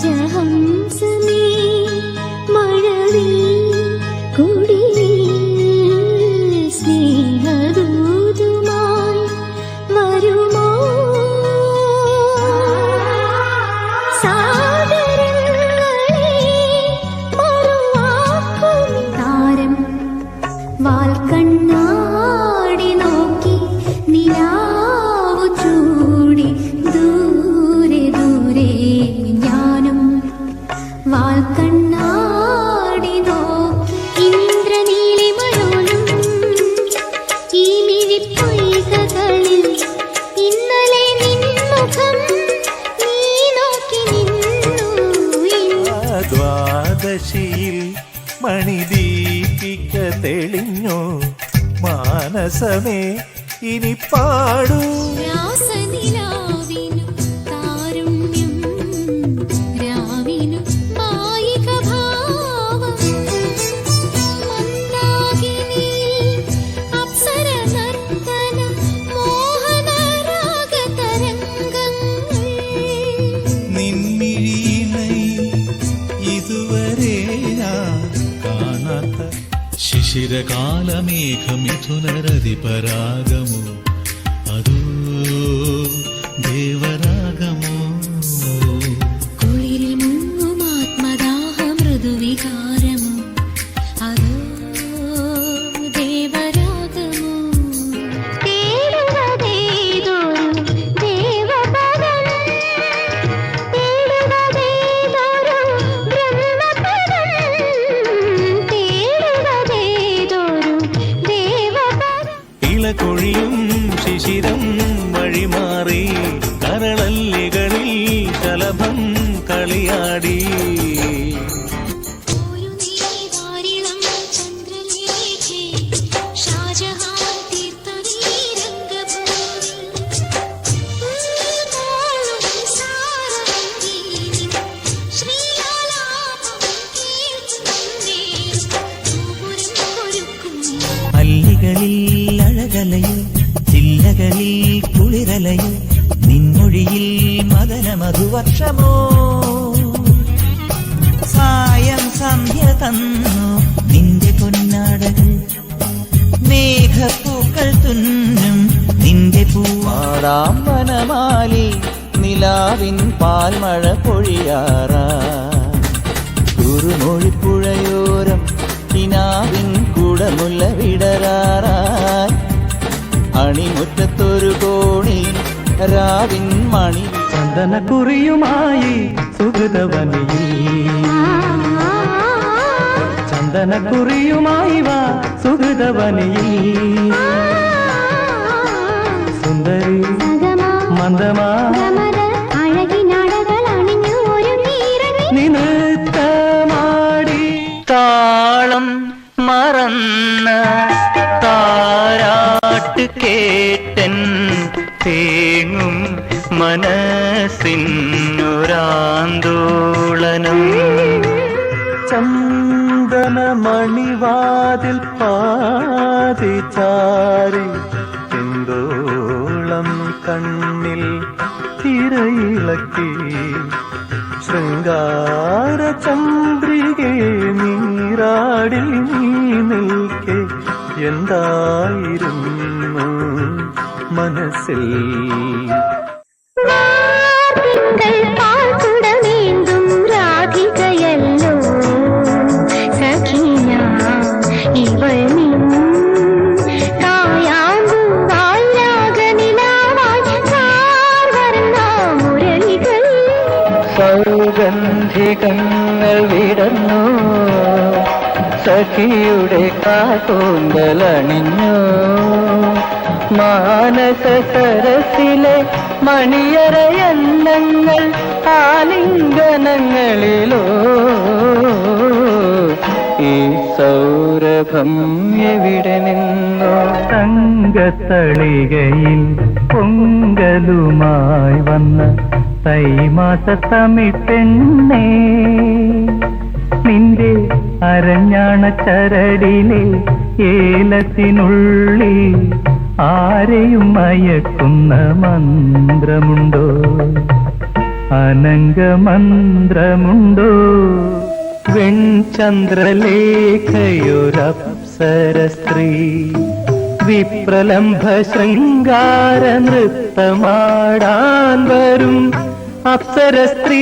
രാജഹംസമേ മഴവിൽ കുടിലിൽ സ്നേഹദൂതുമായി വരുമോ സാഗരങ്ങളെ മറുവാക്കും താരം വാൽക്കണ്ണാടി നോക്കി നിലാവു ചൂടി ദൂരെ ദൂരെ ഞാനും വാൽക്കണ്ണാടി നോക്കി ഇന്ദ്രനീലിമയോലും ഈ മിഴിപ്പൊയ്കകളിൽ ഇന്നലെ നിൻമുഖം നീ നോക്കി നിന്നു ദ്വാദശിയിൽ മണിദീപിക തെളിഞ്ഞു മാനസമേ ഇനി പാടൂ രാസനിലാവിനു താരുണ്യം രാവിനു മായിക ഭാവം മന്ദാകിനിയിൽ അപ്സര നർത്തന മോഹനരാഗ തരംഗങ്ങൾ നിൻമിഴിയിണയിൽ ഇതുവരെ ഞാൻ കാണാത്ത ശിശിരകാലമേഘമിഥുനരതിപരാഗമോ അതോ ദേവരാഗമോ കുളിരിൽ മുങ്ങും ആത്മദാഹ മൃദുവികാരമോ അതോ ദേവരാഗമോ തേടുവതേതൊരു ദേവപദം തേടുവതേതൊരു ബ്രഹ്മപദം തേടുവതേതൊരു ദേവപദം ഇളകൊഴിയും ശിശിരം വഴിമാറി കരളല്ലികളിൽ ശലഭം കളിയാടി ഒരു നീവാരിളം ചന്ദ്രലേഖേ ഷാജഹാൻ തീർത്ത നീരംഗഭൂമി താളും സാരംഗീനി ശ്രീലാലാപം കേൾക്കുന്നേ പൂപുരം ഒരുക്കുന്നു അല്ലികളിൽ അഴകലയോ ചില്ലകളിൽ കുളിരലയോ നിൻമൊഴിയിൽ മദന മധുവർഷമോ സായം സന്ധ്യ തന്നു നിന്റെ പൊന്നാടകൾ മേഘപ്പൂക്കൾ തുന്നും നിന്റെ പൂവാടാം വനമാലി നിലാവിൻ പാൽമഴ പൊഴിയാറാ കുറുമൊഴിപ്പുഴയോരം കിനാവിൻ കുടമുല്ല വിടരാറായി അണിമുറ്റത്തൊരു കോണി രാവിൻ മണി ചന്ദനക്കുറിയുമായി സുഹൃതവനിയിൽ ചന്ദനക്കുറിയുമായി വാ സുഹൃതവനിയിൽ സുന്ദരി മന്ദമാ നിനൃത്തമാടി താളം മറന്ന താരാട്ട് കേട്ടൻ തേങ്ങും മനസ്സിനൊരാന്തോളനം ചന്ദനമണിവാതിൽ പാതി ചാരി എന്തോളം കണ്ണിൽ തിരയിളക്കി ശൃംഗാര ചന്ദ്രികെ നീരാടിൽ നീ നിൽക്കെ എന്തായിരുന്നു മനസ്സിൽ പാൽക്കുടമേന്തും രാധികയല്ലോ സഖിയ ഇവൾ നിൻ കായാമ്പു വാരാഗനിലാവായി കാർവർണ്ണ മുരളികൾ സൗഗന്ധികങ്ങൾ വിടർന്നു സഖിയുടെ കാതോന്തലണിഞ്ഞു മാനസ സരസിലെ മണിയറയന്നങ്ങൾ ആലിംഗനങ്ങളിലോ ഈ സൗരഭം എവിടെ നിന്നോ തങ്കത്തളികയിൽ പൊങ്കലുമായി വന്ന തൈമാസ തമിപ്പെണ്ണേ നിന്റെ അരഞ്ഞാണ ചരടിലെ ഏലത്തിനുള്ളിൽ ആരെയും മയക്കുന്ന മന്ത്രമുണ്ടോ? അനംഗമന്ത്രമുണ്ടോ വെൺചന്ദ്രലേഖയൊരപ്സര സ്ത്രീ വിപ്രലംഭ ശൃംഗാര നൃത്തമാടാൻ വരും അപ്സര സ്ത്രീ